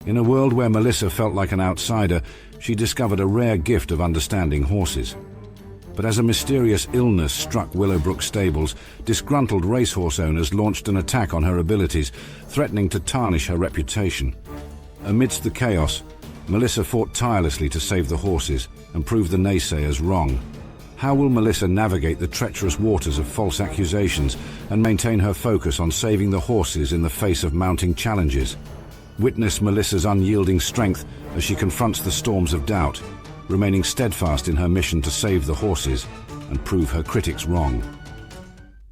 In a world where Melissa felt like an outsider, she discovered a rare gift of understanding horses. But as a mysterious illness struck Willowbrook Stables, disgruntled racehorse owners launched an attack on her abilities, threatening to tarnish her reputation. Amidst the chaos, Melissa fought tirelessly to save the horses and prove the naysayers wrong. How will Melissa navigate the treacherous waters of false accusations and maintain her focus on saving the horses in the face of mounting challenges? Witness Melissa's unyielding strength as she confronts the storms of doubt, remaining steadfast in her mission to save the horses and prove her critics wrong.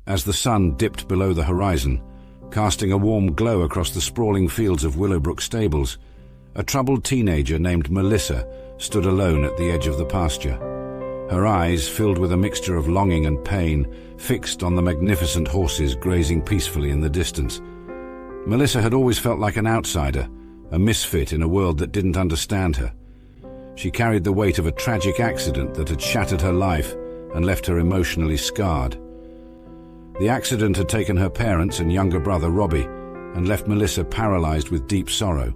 As the sun dipped below the horizon, casting a warm glow across the sprawling fields of Willowbrook Stables, a troubled teenager named Melissa stood alone at the edge of the pasture. Her eyes, filled with a mixture of longing and pain, fixed on the magnificent horses grazing peacefully in the distance. Melissa had always felt like an outsider, a misfit in a world that didn't understand her. She carried the weight of a tragic accident that had shattered her life and left her emotionally scarred. The accident had taken her parents and younger brother Robbie and left Melissa paralyzed with deep sorrow.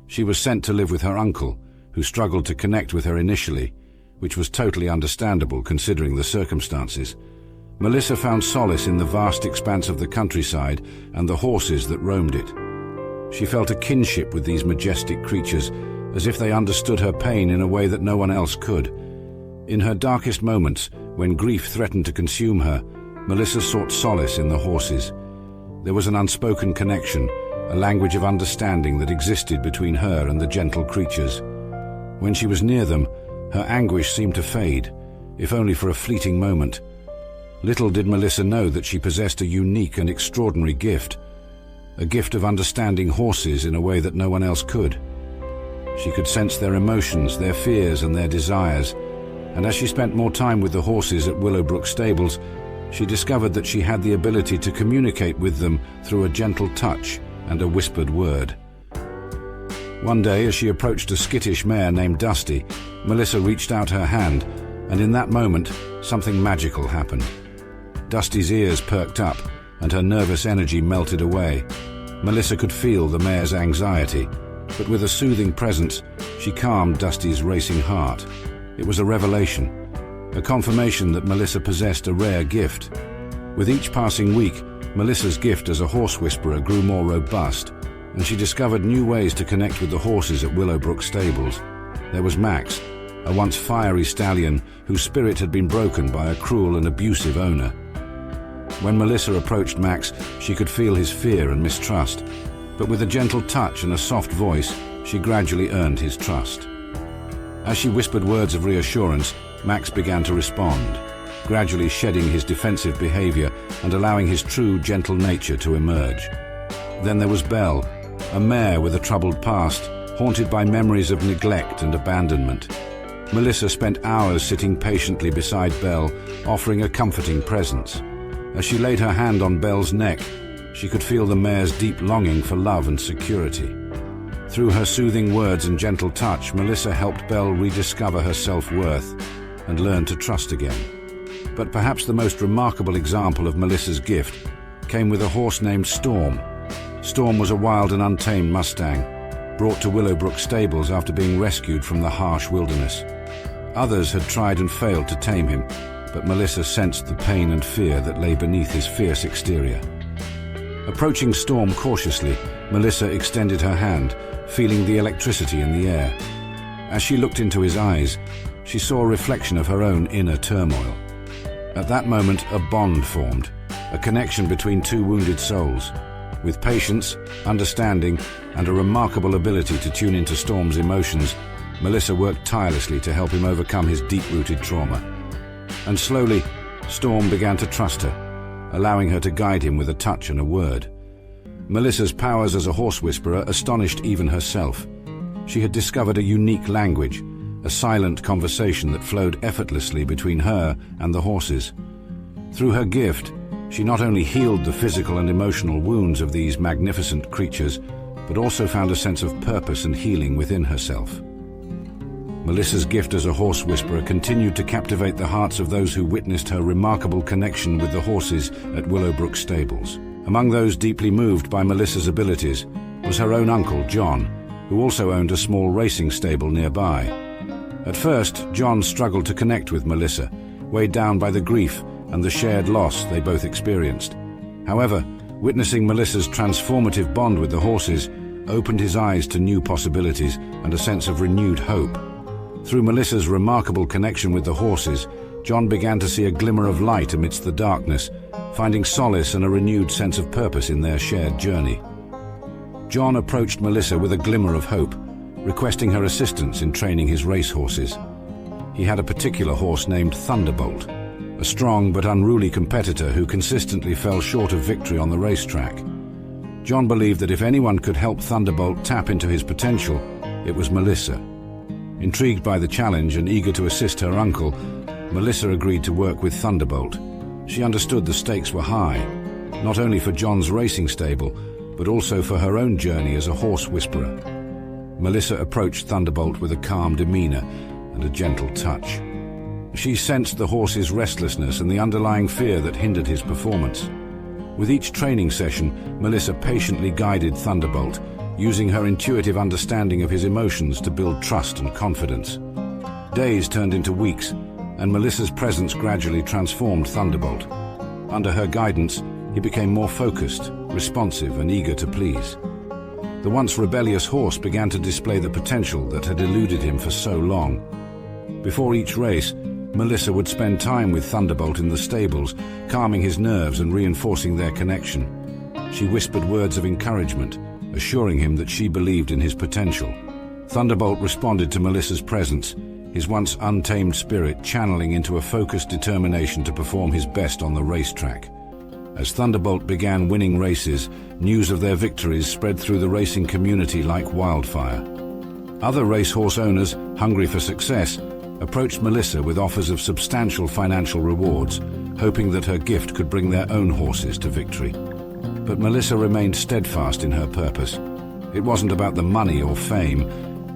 She was sent to live with her uncle, who struggled to connect with her initially, which was totally understandable considering the circumstances. Melissa found solace in the vast expanse of the countryside and the horses that roamed it. She felt a kinship with these majestic creatures, as if they understood her pain in a way that no one else could. In her darkest moments, when grief threatened to consume her, Melissa sought solace in the horses. There was an unspoken connection, a language of understanding that existed between her and the gentle creatures. When she was near them, her anguish seemed to fade, if only for a fleeting moment. Little did Melissa know that she possessed a unique and extraordinary gift, a gift of understanding horses in a way that no one else could. She could sense their emotions, their fears and their desires, and as she spent more time with the horses at Willowbrook Stables, she discovered that she had the ability to communicate with them through a gentle touch and a whispered word. One day, as she approached a skittish mare named Dusty, Melissa reached out her hand, and in that moment, something magical happened. Dusty's ears perked up, and her nervous energy melted away. Melissa could feel the mare's anxiety, but with a soothing presence, she calmed Dusty's racing heart. It was a revelation, a confirmation that Melissa possessed a rare gift. With each passing week, Melissa's gift as a horse whisperer grew more robust, and she discovered new ways to connect with the horses at Willowbrook Stables. There was Max, a once fiery stallion whose spirit had been broken by a cruel and abusive owner. When Melissa approached Max, she could feel his fear and mistrust, but with a gentle touch and a soft voice, she gradually earned his trust. As she whispered words of reassurance, Max began to respond, gradually shedding his defensive behavior and allowing his true, gentle nature to emerge. Then there was Belle, a mare with a troubled past, haunted by memories of neglect and abandonment. Melissa spent hours sitting patiently beside Belle, offering a comforting presence. As she laid her hand on Belle's neck, she could feel the mare's deep longing for love and security. Through her soothing words and gentle touch, Melissa helped Belle rediscover her self-worth and learn to trust again. But perhaps the most remarkable example of Melissa's gift came with a horse named Storm. Storm was a wild and untamed Mustang, brought to Willowbrook Stables after being rescued from the harsh wilderness. Others had tried and failed to tame him, but Melissa sensed the pain and fear that lay beneath his fierce exterior. Approaching Storm cautiously, Melissa extended her hand, feeling the electricity in the air. As she looked into his eyes, she saw a reflection of her own inner turmoil. At that moment, a bond formed, a connection between two wounded souls. With patience, understanding, and a remarkable ability to tune into Storm's emotions, Melissa worked tirelessly to help him overcome his deep-rooted trauma. And slowly, Storm began to trust her, allowing her to guide him with a touch and a word. Melissa's powers as a horse whisperer astonished even herself. She had discovered a unique language, a silent conversation that flowed effortlessly between her and the horses. Through her gift, she not only healed the physical and emotional wounds of these magnificent creatures, but also found a sense of purpose and healing within herself. Melissa's gift as a horse whisperer continued to captivate the hearts of those who witnessed her remarkable connection with the horses at Willowbrook Stables. Among those deeply moved by Melissa's abilities was her own uncle, John, who also owned a small racing stable nearby. At first, John struggled to connect with Melissa, weighed down by the grief and the shared loss they both experienced. However, witnessing Melissa's transformative bond with the horses opened his eyes to new possibilities and a sense of renewed hope. Through Melissa's remarkable connection with the horses, John began to see a glimmer of light amidst the darkness, finding solace and a renewed sense of purpose in their shared journey. John approached Melissa with a glimmer of hope, requesting her assistance in training his racehorses. He had a particular horse named Thunderbolt, a strong but unruly competitor who consistently fell short of victory on the racetrack. John believed that if anyone could help Thunderbolt tap into his potential, it was Melissa. Intrigued by the challenge and eager to assist her uncle, Melissa agreed to work with Thunderbolt. She understood the stakes were high, not only for John's racing stable, but also for her own journey as a horse whisperer. Melissa approached Thunderbolt with a calm demeanor and a gentle touch. She sensed the horse's restlessness and the underlying fear that hindered his performance. With each training session, Melissa patiently guided Thunderbolt, using her intuitive understanding of his emotions to build trust and confidence. Days turned into weeks, and Melissa's presence gradually transformed Thunderbolt. Under her guidance, he became more focused, responsive, and eager to please. The once rebellious horse began to display the potential that had eluded him for so long. Before each race, Melissa would spend time with Thunderbolt in the stables, calming his nerves and reinforcing their connection. She whispered words of encouragement, assuring him that she believed in his potential. Thunderbolt responded to Melissa's presence, his once untamed spirit channeling into a focused determination to perform his best on the racetrack. As Thunderbolt began winning races, news of their victories spread through the racing community like wildfire. Other racehorse owners, hungry for success, approached Melissa with offers of substantial financial rewards, hoping that her gift could bring their own horses to victory. But Melissa remained steadfast in her purpose. It wasn't about the money or fame,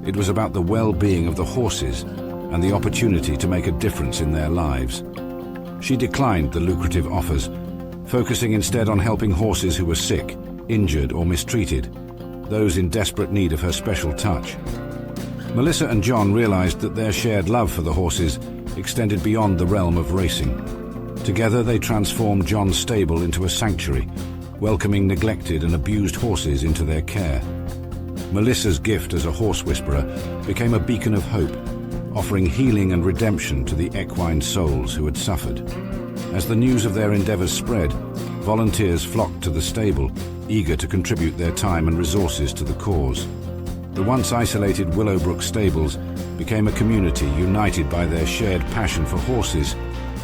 it was about the well-being of the horses and the opportunity to make a difference in their lives. She declined the lucrative offers, focusing instead on helping horses who were sick, injured, or mistreated, those in desperate need of her special touch. Melissa and John realized that their shared love for the horses extended beyond the realm of racing. Together they transformed John's stable into a sanctuary, welcoming neglected and abused horses into their care. Melissa's gift as a horse whisperer became a beacon of hope, offering healing and redemption to the equine souls who had suffered. As the news of their endeavors spread, volunteers flocked to the stable, eager to contribute their time and resources to the cause. The once isolated Willowbrook Stables became a community united by their shared passion for horses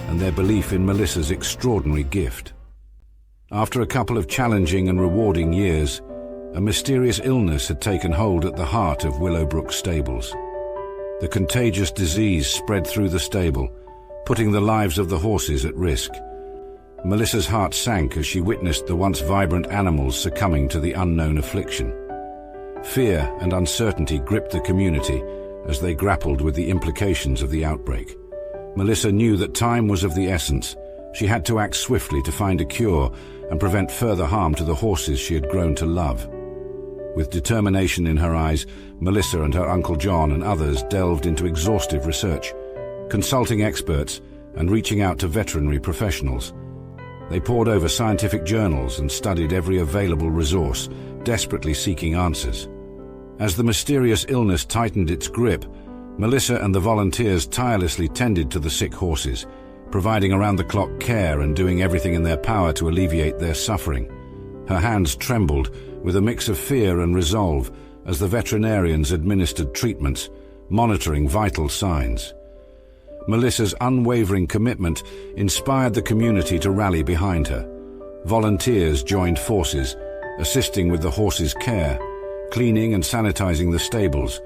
and their belief in Melissa's extraordinary gift. After a couple of challenging and rewarding years, a mysterious illness had taken hold at the heart of Willowbrook Stables. The contagious disease spread through the stable, putting the lives of the horses at risk. Melissa's heart sank as she witnessed the once vibrant animals succumbing to the unknown affliction. Fear and uncertainty gripped the community as they grappled with the implications of the outbreak. Melissa knew that time was of the essence. She had to act swiftly to find a cure and prevent further harm to the horses she had grown to love. With determination in her eyes, Melissa and her Uncle John and others delved into exhaustive research, consulting experts and reaching out to veterinary professionals. They pored over scientific journals and studied every available resource, desperately seeking answers. As the mysterious illness tightened its grip, Melissa and the volunteers tirelessly tended to the sick horses, providing around-the-clock care and doing everything in their power to alleviate their suffering. Her hands trembled with a mix of fear and resolve as the veterinarians administered treatments, monitoring vital signs. Melissa's unwavering commitment inspired the community to rally behind her. Volunteers joined forces, assisting with the horses' care, cleaning and sanitizing the stables,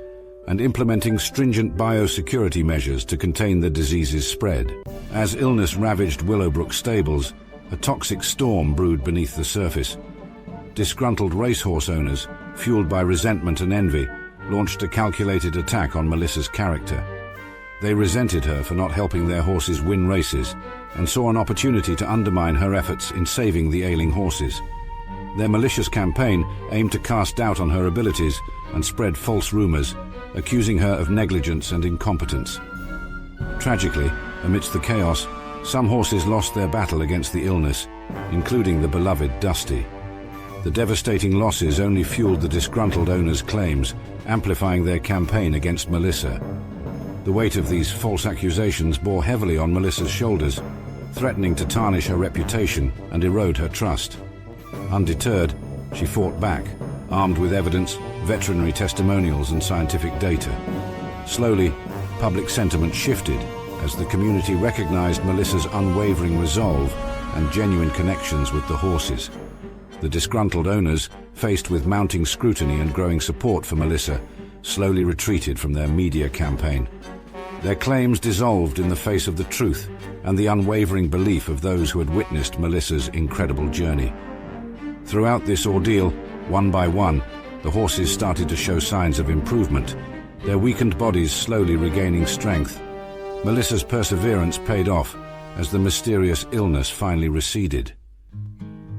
and implementing stringent biosecurity measures to contain the disease's spread. As illness ravaged Willowbrook Stables, a toxic storm brewed beneath the surface. Disgruntled racehorse owners, fueled by resentment and envy, launched a calculated attack on Melissa's character. They resented her for not helping their horses win races and saw an opportunity to undermine her efforts in saving the ailing horses. Their malicious campaign aimed to cast doubt on her abilities and spread false rumors, accusing her of negligence and incompetence. Tragically, amidst the chaos, some horses lost their battle against the illness, including the beloved Dusty. The devastating losses only fueled the disgruntled owner's claims, amplifying their campaign against Melissa. The weight of these false accusations bore heavily on Melissa's shoulders, threatening to tarnish her reputation and erode her trust. Undeterred, she fought back, armed with evidence, veterinary testimonials, and scientific data. Slowly, public sentiment shifted as the community recognized Melissa's unwavering resolve and genuine connections with the horses. The disgruntled owners, faced with mounting scrutiny and growing support for Melissa, slowly retreated from their media campaign. Their claims dissolved in the face of the truth and the unwavering belief of those who had witnessed Melissa's incredible journey. Throughout this ordeal, one by one, the horses started to show signs of improvement, their weakened bodies slowly regaining strength. Melissa's perseverance paid off as the mysterious illness finally receded.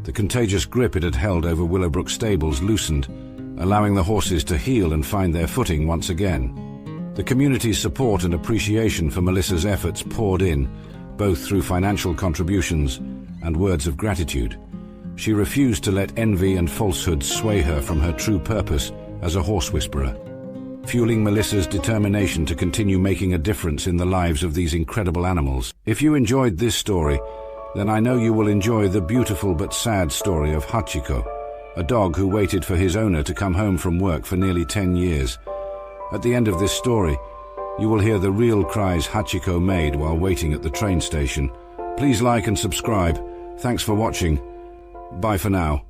The contagious grip it had held over Willowbrook Stables loosened, allowing the horses to heal and find their footing once again. The community's support and appreciation for Melissa's efforts poured in, both through financial contributions and words of gratitude. She refused to let envy and falsehood sway her from her true purpose as a horse whisperer, fueling Melissa's determination to continue making a difference in the lives of these incredible animals. If you enjoyed this story, then I know you will enjoy the beautiful but sad story of Hachiko, a dog who waited for his owner to come home from work for nearly 10 years. At the end of this story, you will hear the real cries Hachiko made while waiting at the train station. Please like and subscribe. Thanks for watching. Bye for now.